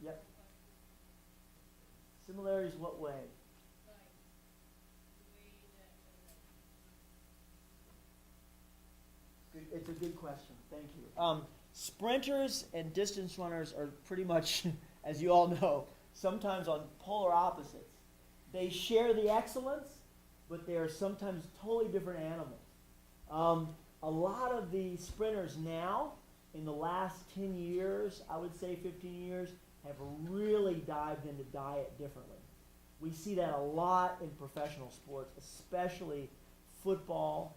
Yep. Similarities what way? It's a good question. Thank you. Sprinters and distance runners are pretty much, as you all know, sometimes on polar opposites. They share the excellence, but they are sometimes totally different animals. A lot of the sprinters now, in the last 10 years, I would say 15 years, have really dived into diet differently. We see that a lot in professional sports, especially football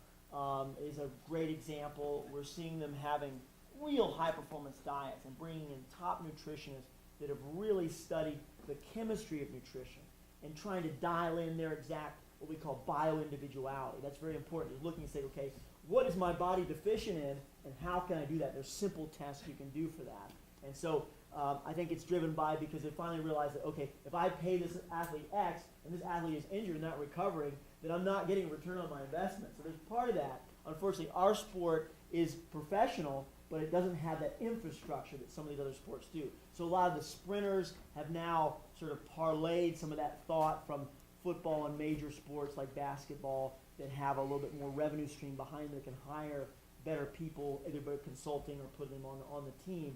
is a great example. We're seeing them having real high-performance diets and bringing in top nutritionists that have really studied the chemistry of nutrition and trying to dial in their exact, what we call bio-individuality. That's very important. You're looking and say, okay, what is my body deficient in, and how can I do that? There's simple tests you can do for that. And so I think it's driven by because they finally realized that, okay, if I pay this athlete X and this athlete is injured and not recovering, then I'm not getting a return on my investment. So there's part of that. Unfortunately, our sport is professional, but it doesn't have that infrastructure that some of these other sports do. So a lot of the sprinters have now sort of parlayed some of that thought from football and major sports like basketball that have a little bit more revenue stream behind them that can hire better people, either by consulting or putting them on the team.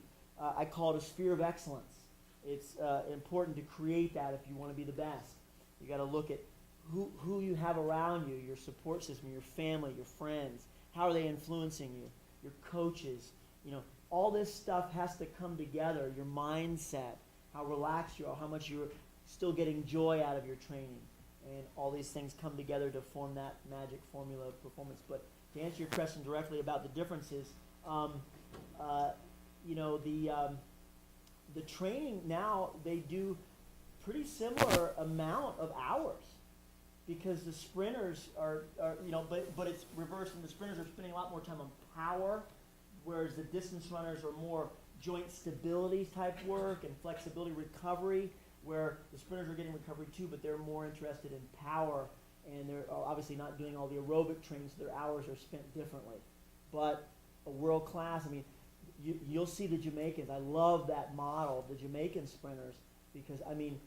I call it a sphere of excellence. It's important to create that if you want to be the best. You got to look at who you have around you, your support system, your family, your friends. How are they influencing you? Your coaches. You know, all this stuff has to come together. Your mindset, how relaxed you are, how much you're still getting joy out of your training. And all these things come together to form that magic formula of performance. But to answer your question directly about the differences, you know, the training now, they do pretty similar amount of hours because the sprinters are you know, but it's reversed, and the sprinters are spending a lot more time on power, whereas the distance runners are more joint stability type work and flexibility recovery, where the sprinters are getting recovery too, but they're more interested in power, and they're obviously not doing all the aerobic training, so their hours are spent differently. But a world class, I mean, you'll see the Jamaicans. I love that model, the Jamaican sprinters, because, I mean,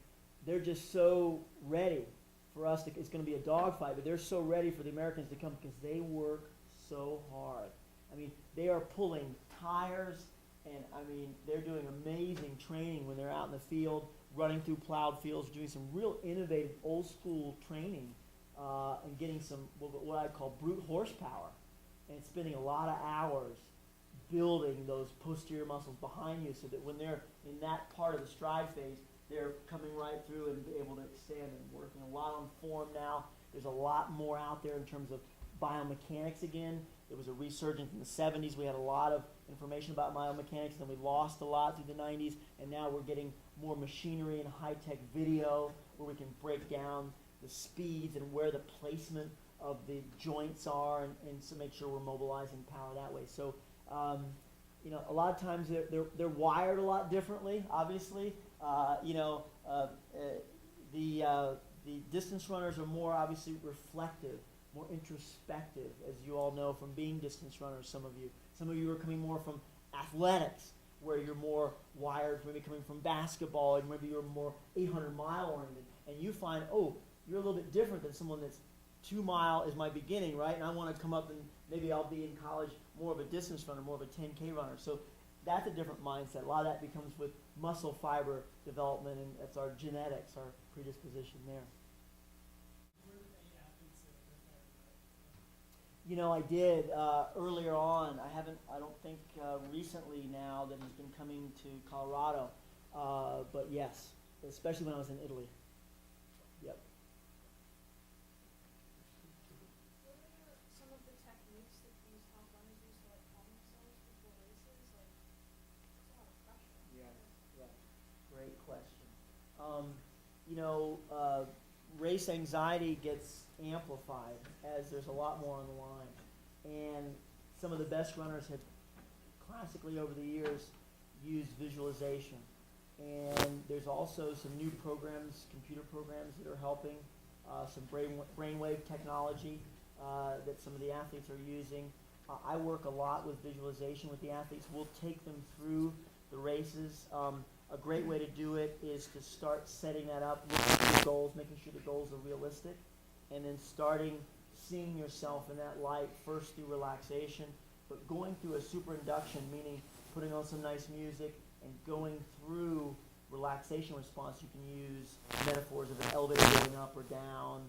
they're just so ready for us. It's going to be a dogfight, but they're so ready for the Americans to come because they work so hard. I mean, they are pulling tires, and, I mean, they're doing amazing training when they're out in the field, running through plowed fields, doing some real innovative old-school training and getting some what I call brute horsepower, and spending a lot of hours building those posterior muscles behind you so that when they're in that part of the stride phase, they're coming right through and able to extend, and working a lot on form now. There's a lot more out there in terms of biomechanics again. There was a resurgence in the 70s. We had a lot of information about biomechanics, and we lost a lot through the 90s, and now we're getting more machinery and high-tech video where we can break down the speeds and where the placement of the joints are, and so make sure we're mobilizing power that way. So you know, a lot of times they're wired a lot differently. Obviously, you know, the distance runners are more obviously reflective, more introspective, as you all know from being distance runners. Some of you are coming more from athletics, where you're more wired, maybe coming from basketball, and maybe you're more 800-mile oriented, and you find, oh, you're a little bit different than someone that's 2 mile is my beginning, right? And I want to come up, and maybe I'll be in college more of a distance runner, more of a 10K runner. So that's a different mindset. A lot of that becomes with muscle fiber development, and that's our genetics, our predisposition there. You know, I did earlier on. I don't think recently now that he's been coming to Colorado, but yes, especially when I was in Italy. Yep. Great question. You know, race anxiety gets amplified as there's a lot more on the line. And some of the best runners have classically over the years used visualization. And there's also some new programs, computer programs that are helping, some brainwave technology that some of the athletes are using. I work a lot with visualization with the athletes. We'll take them through the races. A great way to do it is to start setting that up, looking at your goals, making sure the goals are realistic, and then starting seeing yourself in that light, first through relaxation, but going through a super induction, meaning putting on some nice music and going through relaxation response. You can use metaphors of an elevator going up or down.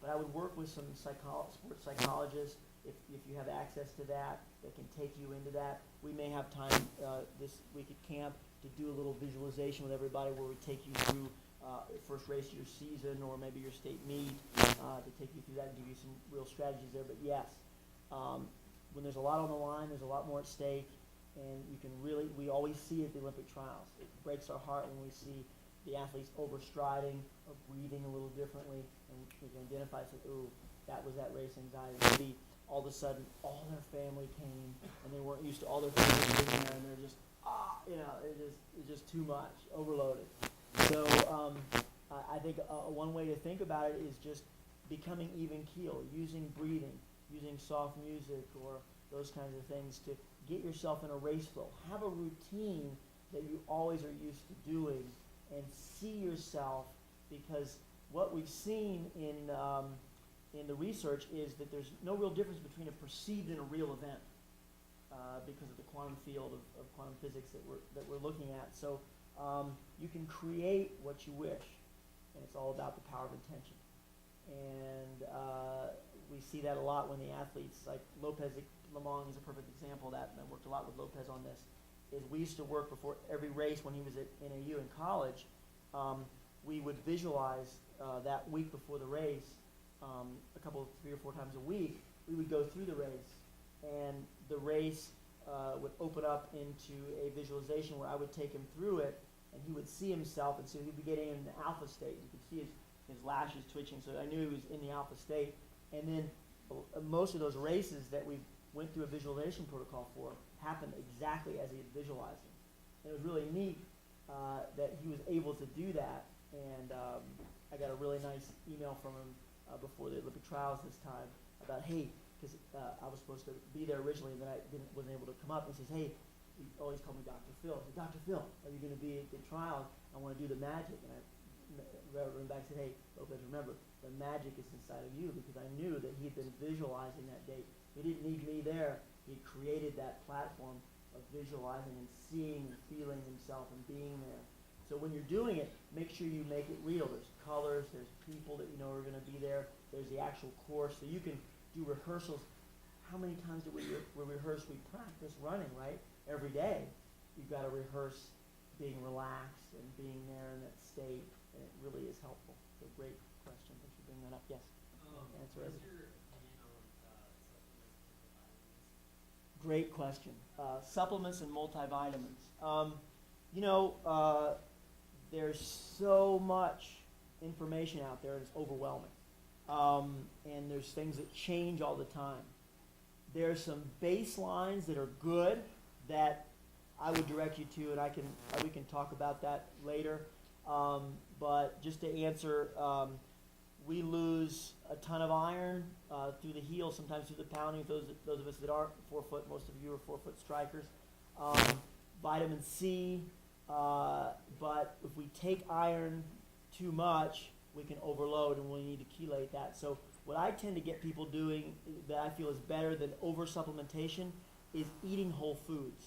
But I would work with some sports psychologists if you have access to that can take you into that. We may have time this week at camp to do a little visualization with everybody where we take you through first race of your season or maybe your state meet to take you through that and give you some real strategies there. But yes, when there's a lot on the line, there's a lot more at stake, and you can really, we always see it at the Olympic trials. It breaks our heart when we see the athletes overstriding or breathing a little differently, and we can identify, say, ooh, that was that race anxiety. Maybe all of a sudden all their family came and they weren't used to all their family being there, and they're just, it's just too much, overloaded. So I think one way to think about it is just becoming even keel, using breathing, using soft music or those kinds of things to get yourself in a race flow. Have a routine that you always are used to doing and see yourself, because what we've seen in the research is that there's no real difference between a perceived and a real event because of the quantum field of quantum physics that we're looking at. So you can create what you wish, and it's all about the power of intention. And we see that a lot when the athletes, like Lopez Lemong is a perfect example of that, and I worked a lot with Lopez on this, is we used to work before every race when he was at NAU in college. We would visualize that week before the race, three or four times a week. We would go through the race, and the race would open up into a visualization where I would take him through it, and he would see himself, and so he'd be getting in the alpha state. You could see his lashes twitching, so I knew he was in the alpha state. And then most of those races that we went through a visualization protocol for happened exactly as he had visualized them. And it was really neat that he was able to do that. And I got a really nice email from him before the Olympic trials this time about, hey, because I was supposed to be there originally, and then I wasn't able to come up. He says, hey, he always called me Dr. Phil. I said, Dr. Phil, are you going to be at the trials? I want to do the magic. And I went back and said, hey, Lopez, remember, the magic is inside of you, because I knew that he had been visualizing that date. He didn't need me there. He created that platform of visualizing and seeing and feeling himself and being there. So when you're doing it, make sure you make it real. There's colors, there's people that you know are going to be there, there's the actual course. So you can do rehearsals. How many times do we rehearse? We practice running, right? Every day. You've got to rehearse being relaxed and being there in that state, and it really is helpful. So great question. Thanks for bringing that up. Yes? Answer it. Great question. Supplements and multivitamins. There's so much information out there, and it's overwhelming. And there's things that change all the time. There's some baselines that are good that I would direct you to, and we can talk about that later. But just to answer, we lose a ton of iron through the heel, sometimes through the pounding. Those of us that aren't 4 foot, most of you are 4 foot strikers. Vitamin C, but if we take iron too much, we can overload, and we need to chelate that. So what I tend to get people doing that I feel is better than over supplementation is eating whole foods.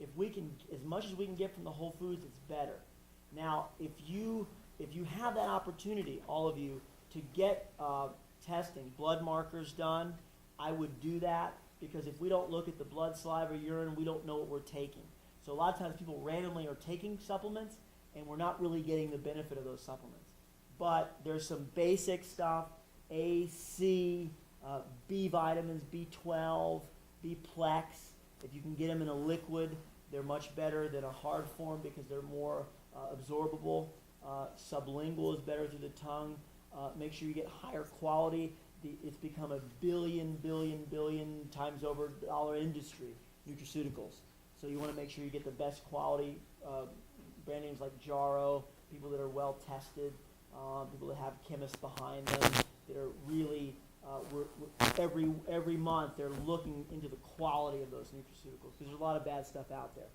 If we can, as much as we can get from the whole foods, it's better. Now, if you have that opportunity, all of you, to get testing, blood markers done, I would do that, because if we don't look at the blood, saliva, urine, we don't know what we're taking. So a lot of times people randomly are taking supplements, and we're not really getting the benefit of those supplements. But there's some basic stuff, A, C, B vitamins, B12, B-plex. If you can get them in a liquid, they're much better than a hard form because they're more absorbable. Sublingual is better through the tongue. Make sure you get higher quality. It's become a billion times over dollar industry, nutraceuticals. So you want to make sure you get the best quality. Brand names like Jarrow, people that are well tested, people that have chemists behind them that are really, every month they're looking into the quality of those nutraceuticals, because there's a lot of bad stuff out there.